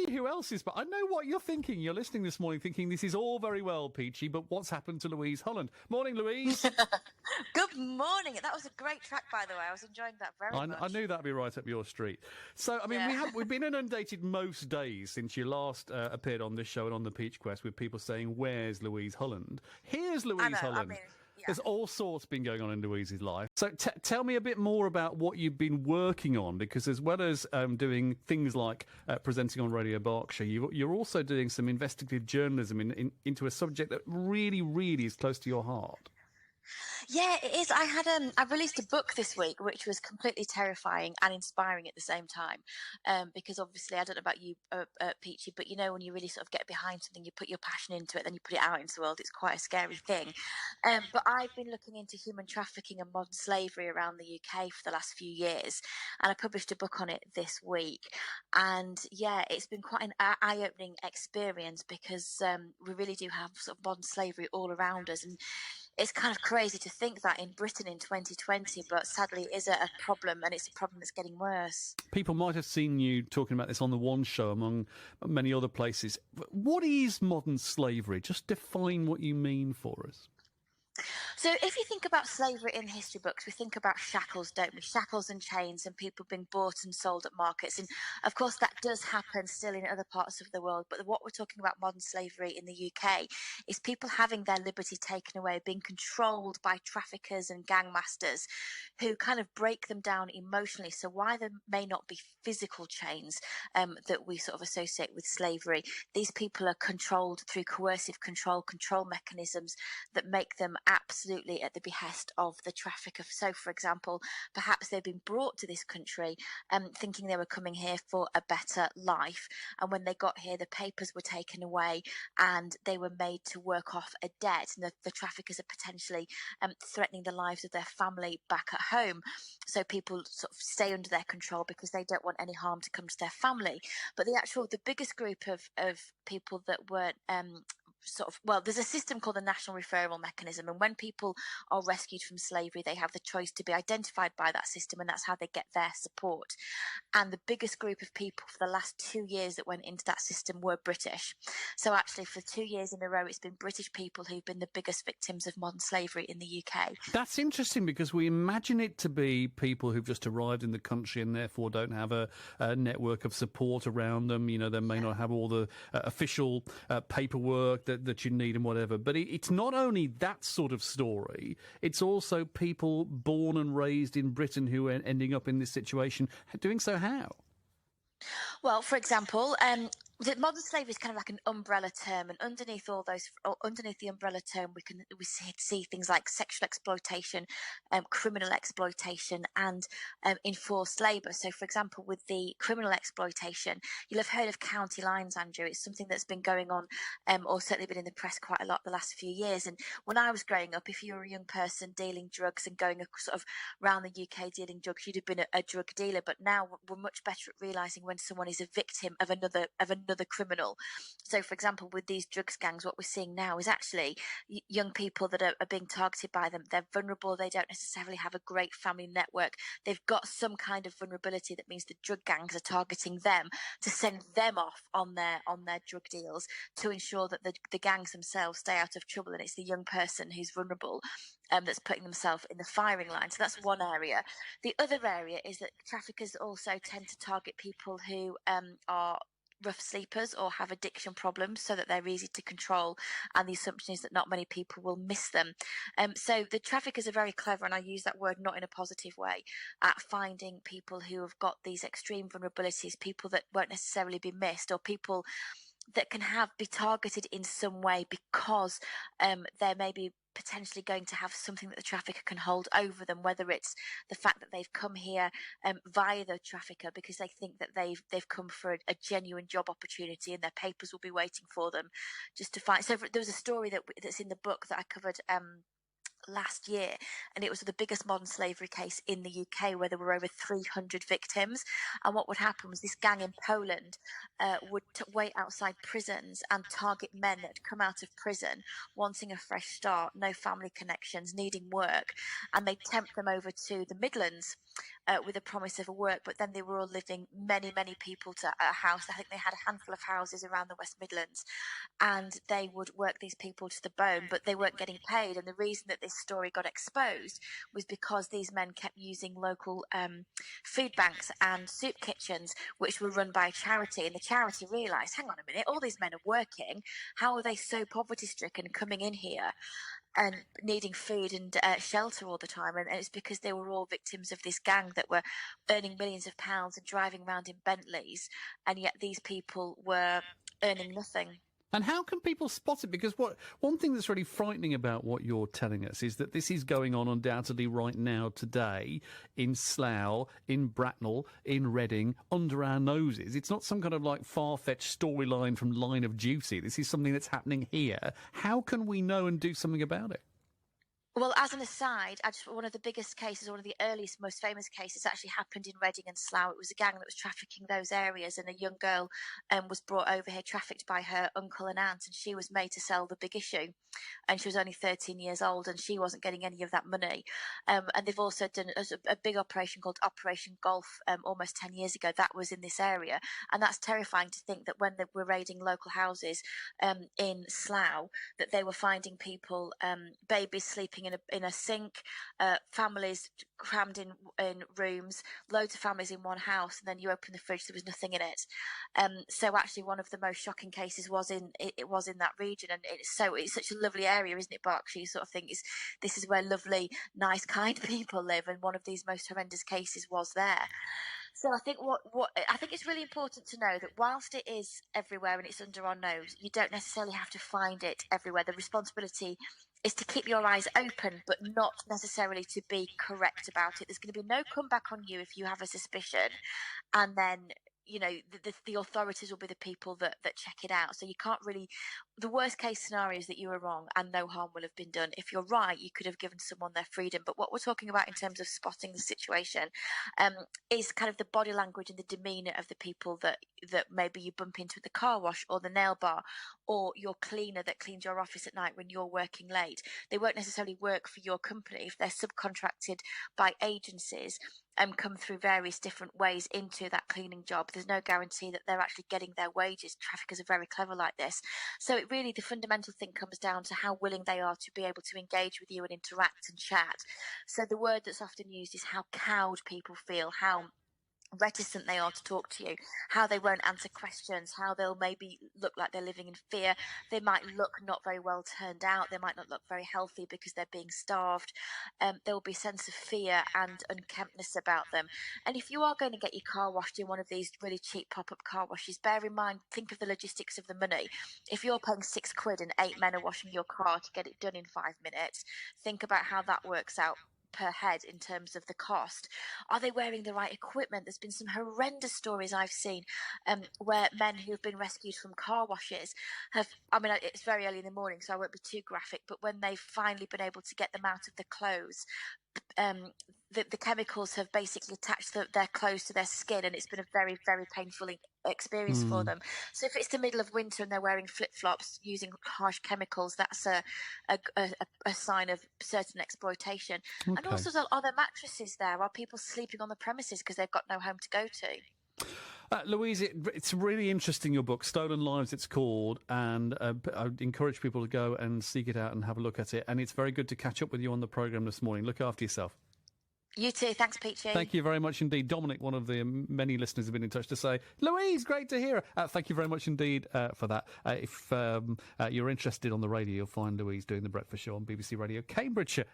Who else is? But I know what you're thinking. You're listening this morning thinking this is all very well, Peachy, but what's happened to Louise Hulland? Morning, Louise. Good morning. That was a great track, by the way. I was enjoying that very much. I knew that'd be right up your street. So, I mean, we've been inundated most days since you last appeared on this show and on the Peach Quest with people saying, "Where's Louise Hulland?" Here's Louise Hulland. There's all sorts been going on in Louise's life. So tell me a bit more about what you've been working on, because as well as doing things like presenting on Radio Berkshire, you're also doing some investigative journalism into a subject that really, really is close to your heart. Yeah, it is. I released a book this week, which was completely terrifying and inspiring at the same time. Because obviously, I don't know about you, Peachy, but you know, when you really sort of get behind something, you put your passion into it, then you put it out into the world. It's quite a scary thing. But I've been looking into human trafficking and modern slavery around the UK for the last few years, and I published a book on it this week. And yeah, it's been quite an eye-opening experience because we really do have sort of modern slavery all around us, and it's kind of crazy to think that in Britain in 2020, but sadly it is a problem, and it's a problem that's getting worse. People might have seen you talking about this on the One Show, among many other places. What is modern slavery? Just define what you mean for us. So if you think about slavery in history books, we think about shackles, don't we? Shackles and chains and people being bought and sold at markets. And of course, that does happen still in other parts of the world. But what we're talking about modern slavery in the UK is people having their liberty taken away, being controlled by traffickers and gangmasters who kind of break them down emotionally. So while there may not be physical chains that we sort of associate with slavery, these people are controlled through coercive control mechanisms that make them absolutely at the behest of the trafficker. So, for example, perhaps they've been brought to this country thinking they were coming here for a better life. And when they got here, the papers were taken away and they were made to work off a debt. And the traffickers are potentially threatening the lives of their family back at home. So people sort of stay under their control because they don't want any harm to come to their family. But the biggest group of people that were there's a system called the National Referral Mechanism, and when people are rescued from slavery, they have the choice to be identified by that system, and that's how they get their support. And the biggest group of people for the last 2 years that went into that system were British. So actually, for 2 years in a row, it's been British people who've been the biggest victims of modern slavery in the UK. That's interesting because we imagine it to be people who've just arrived in the country and therefore don't have a network of support around them. You know, they may not have all the official paperwork that you need and whatever. But it's not only that sort of story, it's also people born and raised in Britain who are ending up in this situation. Doing so how? Well, for example, modern slavery is kind of like an umbrella term, and underneath the umbrella term, we see things like sexual exploitation, criminal exploitation, and enforced labour. So, for example, with the criminal exploitation, you'll have heard of county lines, Andrew. It's something that's been going on, or certainly been in the press quite a lot the last few years. And when I was growing up, if you were a young person dealing drugs and going sort of around the UK dealing drugs, you'd have been a drug dealer. But now we're much better at realising when someone is a victim of another criminal. So, for example, with these drugs gangs, what we're seeing now is actually young people that are being targeted by them. They're vulnerable. They don't necessarily have a great family network. They've got some kind of vulnerability that means the drug gangs are targeting them to send them off on their drug deals to ensure that the gangs themselves stay out of trouble. And it's the young person who's vulnerable that's putting themselves in the firing line. So that's one area. The other area is that traffickers also tend to target people who are rough sleepers or have addiction problems so that they're easy to control, and the assumption is that not many people will miss them. So the traffickers are very clever, and I use that word not in a positive way, at finding people who have got these extreme vulnerabilities, people that won't necessarily be missed, or people that can be targeted in some way because there may be potentially going to have something that the trafficker can hold over them, whether it's the fact that they've come here via the trafficker because they think that they've come for a genuine job opportunity and their papers will be waiting for them just to find. So there was a story that's in the book that I covered last year, and it was the biggest modern slavery case in the UK, where there were over 300 victims. And what would happen was this gang in Poland would wait outside prisons and target men that had come out of prison wanting a fresh start, no family connections, needing work, and they'd tempt them over to the Midlands with a promise of a work, but then they were all living many people to a house. I think they had a handful of houses around the West Midlands, and they would work these people to the bone, but they weren't getting paid. And the reason that this story got exposed was because these men kept using local food banks and soup kitchens, which were run by a charity. And the charity realised, hang on a minute, all these men are working. How are they so poverty stricken coming in here and needing food and shelter all the time? And it's because they were all victims of this gang that were earning millions of pounds and driving around in Bentleys, and yet these people were earning nothing. And how can people spot it? Because one thing that's really frightening about what you're telling us is that this is going on undoubtedly right now, today, in Slough, in Bracknell, in Reading, under our noses. It's not some kind of like far-fetched storyline from Line of Duty. This is something that's happening here. How can we know and do something about it? Well, as an aside, one of the biggest cases, one of the earliest, most famous cases actually happened in Reading and Slough. It was a gang that was trafficking those areas, and a young girl was brought over here, trafficked by her uncle and aunt, and she was made to sell the Big Issue. And she was only 13 years old, and she wasn't getting any of that money. And they've also done a big operation called Operation Golf almost 10 years ago. That was in this area. And that's terrifying to think that when they were raiding local houses in Slough, that they were finding people, babies sleeping in a sink, families crammed in rooms, loads of families in one house, and then you open the fridge, there was nothing in it. So actually, one of the most shocking cases was in that region, and it's such a lovely area, isn't it, Berkshire? You sort of think this is where lovely, nice, kind people live, and one of these most horrendous cases was there. So I think I think it's really important to know that whilst it is everywhere and it's under our nose, you don't necessarily have to find it everywhere. The responsibility is to keep your eyes open, but not necessarily to be correct about it. There's going to be no comeback on you if you have a suspicion, and then the authorities will be the people that check it out. So you can't really. The worst case scenario is that you were wrong and no harm will have been done. If you're right, you could have given someone their freedom. But what we're talking about in terms of spotting the situation is kind of the body language and the demeanour of the people that maybe you bump into at the car wash or the nail bar, or your cleaner that cleans your office at night when you're working late. They won't necessarily work for your company if they're subcontracted by agencies and come through various different ways into that cleaning job. There's no guarantee that they're actually getting their wages. Traffickers are very clever like this. So really the fundamental thing comes down to how willing they are to be able to engage with you and interact and chat. So the word that's often used is how cowed people feel, how reticent they are to talk to you, how they won't answer questions, how they'll maybe look like they're living in fear. They might look not very well turned out. They might not look very healthy because they're being starved. There will be a sense of fear and unkemptness about them. And if you are going to get your car washed in one of these really cheap pop-up car washes, bear in mind, think of the logistics of the money. If you're paying £6 and 8 men are washing your car to get it done in 5 minutes, think about how that works out per head in terms of the cost. Are they wearing the right equipment? There's been some horrendous stories I've seen where men who've been rescued from car washes it's very early in the morning, so I won't be too graphic, but when they've finally been able to get them out of the clothes, the chemicals have basically attached their clothes to their skin, and it's been a very, very painful experience for them. So if it's the middle of winter and they're wearing flip-flops using harsh chemicals, that's a sign of certain exploitation. Okay. And also, are there mattresses there? Are people sleeping on the premises because they've got no home to go to? Louise, it's really interesting, your book, Stolen Lives it's called, and I encourage people to go and seek it out and have a look at it. And it's very good to catch up with you on the programme this morning. Look after yourself. You too. Thanks, Peachy. Thank you very much indeed. Dominic, one of the many listeners, have been in touch to say, Louise, great to hear. Thank you very much indeed for that. If you're interested on the radio, you'll find Louise doing The Breakfast Show on BBC Radio Cambridgeshire.